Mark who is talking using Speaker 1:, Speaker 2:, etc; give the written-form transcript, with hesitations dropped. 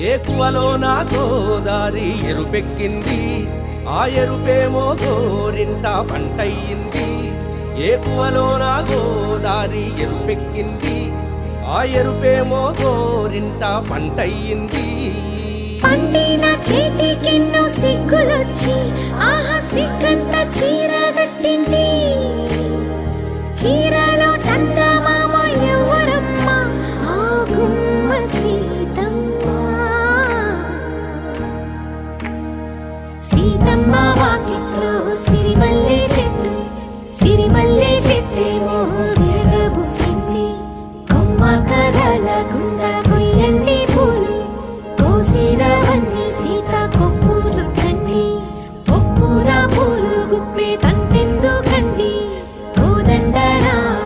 Speaker 1: ఏకువలో నా గోదారి ఎరుపెక్కింది, ఆ ఎరుపేమో గోరింట పంటయ్యింది. ఏకువలో నా గోదారి ఎరుపెక్కింది, ఆ ఎరుపేమో గోరింట పంటయ్యింది.
Speaker 2: పండిన చేతికెన్నో సిగ్గులొచ్చి ఆహా సిగ్గంత చీర కట్టింది. చీర